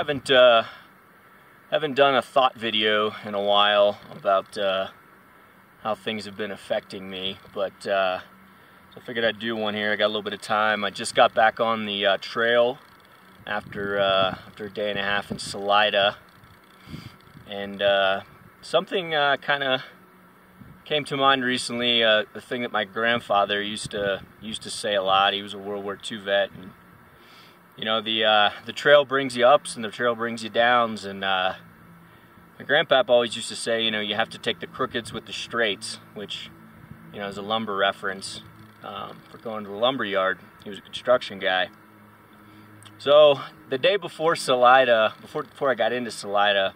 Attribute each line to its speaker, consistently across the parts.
Speaker 1: haven't done a thought video in a while about how things have been affecting me, but so I figured I'd do one here. I got a little bit of time. I just got back on the trail after a day and a half in Salida, and something kind of came to mind recently. The thing that my grandfather used to say a lot. He was a World War II vet, and you know, the trail brings you ups and the trail brings you downs, and my grandpap always used to say, you know, you have to take the crookeds with the straights, which, you know, is a lumber reference for going to the lumber yard. He was a construction guy. So the day before Salida, before I got into Salida,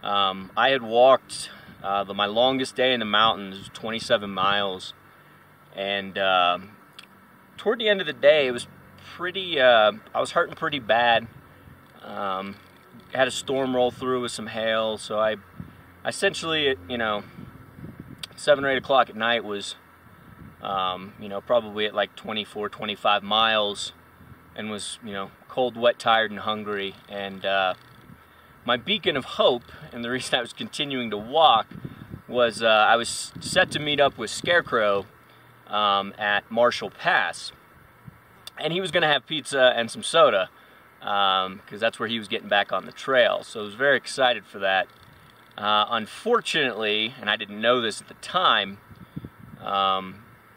Speaker 1: I had walked my longest day in the mountains, 27 miles, and toward the end of the day, it was pretty, I was hurting pretty bad. Had a storm roll through with some hail, so I essentially, you know, 7 or 8 o'clock at night was, you know, probably at like 24, 25 miles, and was, you know, cold, wet, tired, and hungry. And my beacon of hope, and the reason I was continuing to walk, was I was set to meet up with Scarecrow at Marshall Pass. And he was going to have pizza and some soda, because that's where he was getting back on the trail. So I was very excited for that. Unfortunately, and I didn't know this at the time,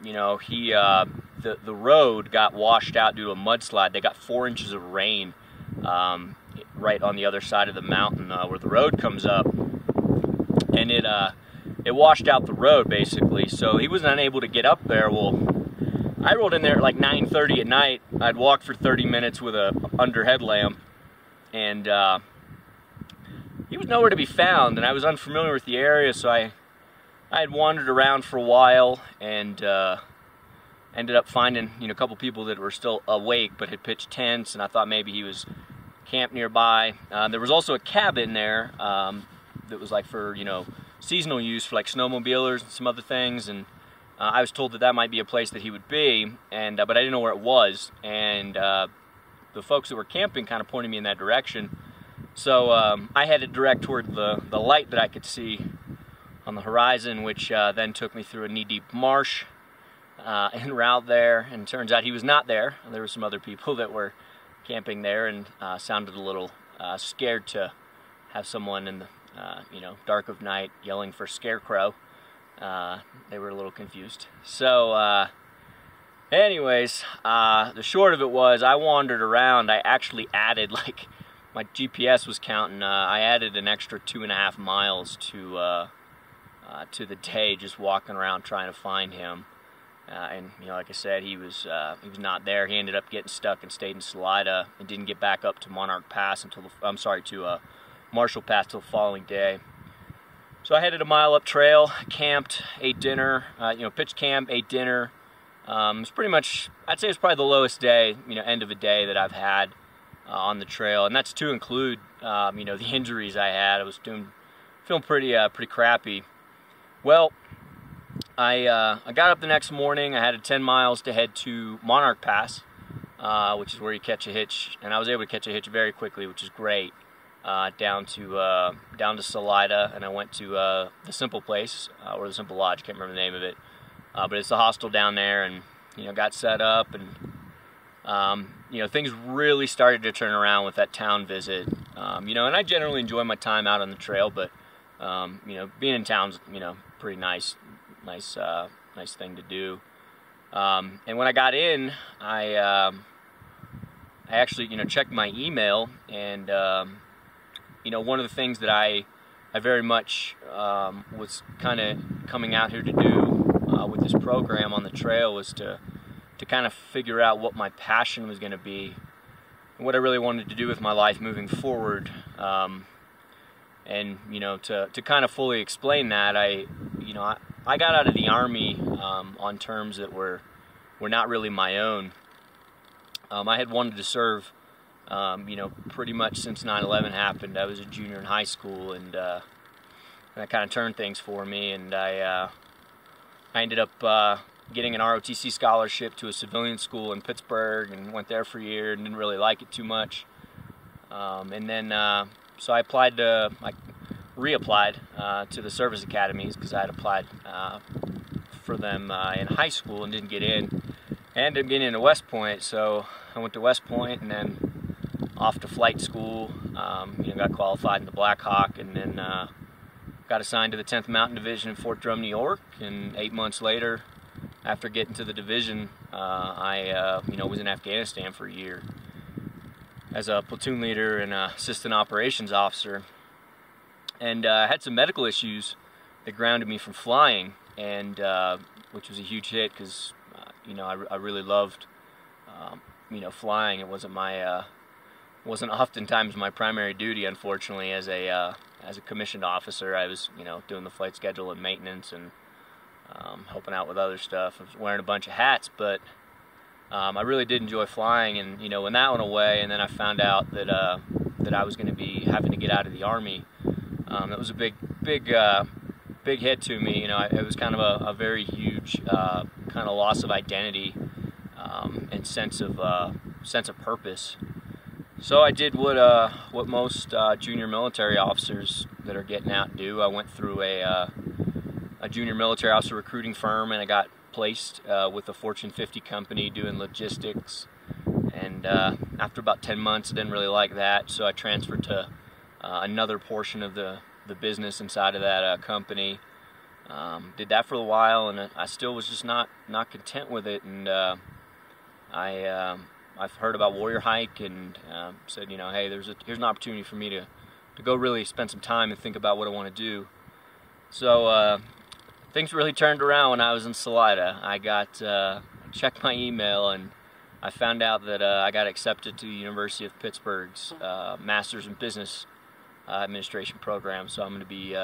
Speaker 1: you know, the road got washed out due to a mudslide. They got 4 inches of rain right on the other side of the mountain where the road comes up, and it washed out the road basically. So he was unable to get up there. Well, I rolled in there at like 9:30 at night. I'd walked for 30 minutes with a under headlamp, and he was nowhere to be found, and I was unfamiliar with the area, so I had wandered around for a while, and ended up finding, you know, a couple people that were still awake but had pitched tents, and I thought maybe he was camped nearby. There was also a cabin there that was like for, you know, seasonal use for like snowmobilers and some other things, and I was told that that might be a place that he would be, and but I didn't know where it was, and the folks that were camping kind of pointed me in that direction. So I headed direct toward the light that I could see on the horizon, which then took me through a knee-deep marsh en route there, and it turns out he was not there. There were some other people that were camping there, and sounded a little scared to have someone in the you know, dark of night yelling for Scarecrow. They were a little confused. So anyways, the short of it was I wandered around. I actually added, like, my GPS was counting, I added an extra 2.5 miles to the day, just walking around trying to find him. And, you know, like I said, he was not there. He ended up getting stuck and stayed in Salida and didn't get back up to Monarch Pass until to Marshall Pass till the following day. So I headed a mile up trail, camped, ate dinner, you know, pitched camp, ate dinner. It was pretty much, I'd say it was probably the lowest day, you know, end of a day that I've had on the trail, and that's to include, you know, the injuries I had. I was feeling pretty crappy. Well, I got up the next morning. I had 10 miles to head to Monarch Pass, which is where you catch a hitch, and I was able to catch a hitch very quickly, which is great. Down to Salida, and I went to the Simple Place, or the Simple Lodge, can't remember the name of it, but it's a hostel down there, and, you know, got set up, and you know, things really started to turn around with that town visit. You know, and I generally enjoy my time out on the trail, but you know, being in town's, you know, pretty nice thing to do. And when I got in, I actually, you know, checked my email, and you know, one of the things that I very much was kind of coming out here to do with this program on the trail was to kind of figure out what my passion was going to be and what I really wanted to do with my life moving forward. And, you know, to kind of fully explain that, I got out of the Army on terms that were not really my own. I had wanted to serve, you know, pretty much since 9/11 happened. I was a junior in high school, and that kind of turned things for me, and I ended up getting an ROTC scholarship to a civilian school in Pittsburgh, and went there for a year and didn't really like it too much. And then so I reapplied to the service academies because I had applied for them in high school and didn't get in. I ended up getting into West Point, so I went to West Point and then off to flight school. Got qualified in the Black Hawk, and then got assigned to the 10th Mountain Division in Fort Drum, New York. And 8 months later, after getting to the division, I was in Afghanistan for a year as a platoon leader and assistant operations officer. And I had some medical issues that grounded me from flying, and which was a huge hit because I really loved flying. It wasn't oftentimes my primary duty, unfortunately. As a commissioned officer, I was doing the flight schedule and maintenance and helping out with other stuff. I was wearing a bunch of hats, but I really did enjoy flying. And when that went away, and then I found out that I was going to be having to get out of the Army. That was a big hit to me. It was kind of a very huge kind of loss of identity and sense of purpose. So I did what most junior military officers that are getting out do. I went through a junior military officer recruiting firm, and I got placed with a Fortune 50 company doing logistics. And after about 10 months, I didn't really like that, so I transferred to another portion of the business inside of that company. Did that for a while, and I still was just not content with it. And I've heard about Warrior Hike, and said, hey, here's an opportunity for me to go really spend some time and think about what I want to do. So things really turned around when I was in Salida. I checked my email, and I found out that I got accepted to the University of Pittsburgh's Masters in Business Administration program. So I'm going to be,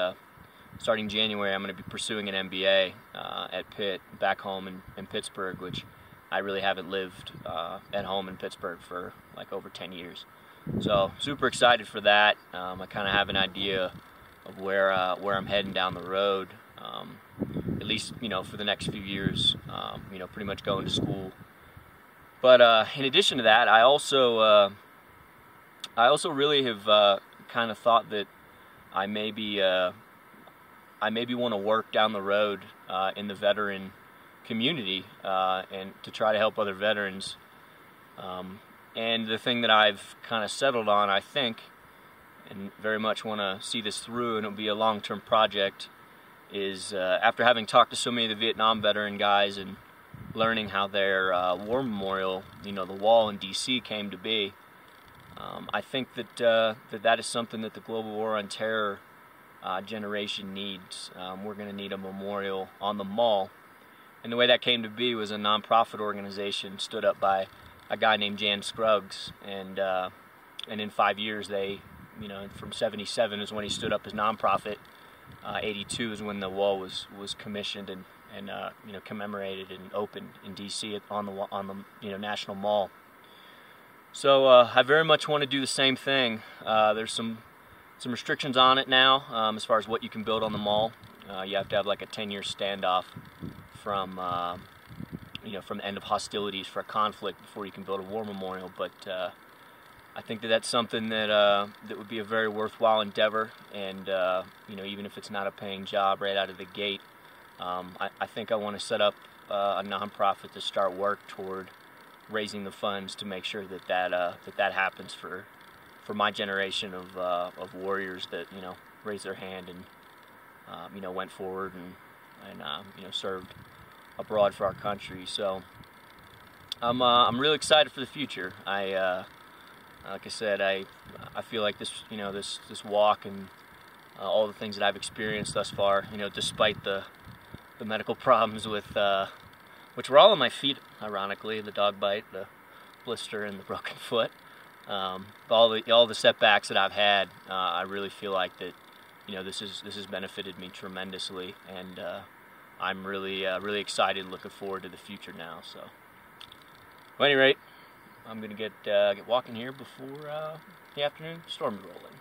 Speaker 1: starting January, I'm going to be pursuing an MBA at Pitt, back home in Pittsburgh, which I really haven't lived at home in Pittsburgh for like over 10 years. So super excited for that. I kind of have an idea of where I'm heading down the road, at least for the next few years. Pretty much going to school. But in addition to that, I also really have kind of thought that I maybe want to work down the road in the veteran community and to try to help other veterans. And the thing that I've kind of settled on, I think, and very much want to see this through, and it'll be a long-term project, is after having talked to so many of the Vietnam veteran guys and learning how their war memorial, the wall in D.C. came to be, I think that that is something that the Global War on Terror generation needs. We're going to need a memorial on the mall. And the way that came to be was a nonprofit organization stood up by a guy named Jan Scruggs, and in 5 years they, from 77 is when he stood up as nonprofit. 82 is when the wall was commissioned and commemorated and opened in D.C. on the National Mall. So I very much want to do the same thing. There's some restrictions on it now as far as what you can build on the mall. You have to have like a 10-year standoff from the end of hostilities for a conflict before you can build a war memorial. But I think that that's something that would be a very worthwhile endeavor, and even if it's not a paying job right out of the gate, I think I want to set up a nonprofit to start work toward raising the funds to make sure that happens for my generation of warriors that raised their hand and went forward and served abroad for our country. So I'm really excited for the future. Like I said, I feel like this this walk and all the things that I've experienced thus far, despite the medical problems with which were all on my feet, ironically, the dog bite, the blister, and the broken foot. All the setbacks that I've had, I really feel like that this has benefited me tremendously, and I'm really excited, looking forward to the future now. So, at any rate, I'm gonna get walking here before the afternoon storm is rolling.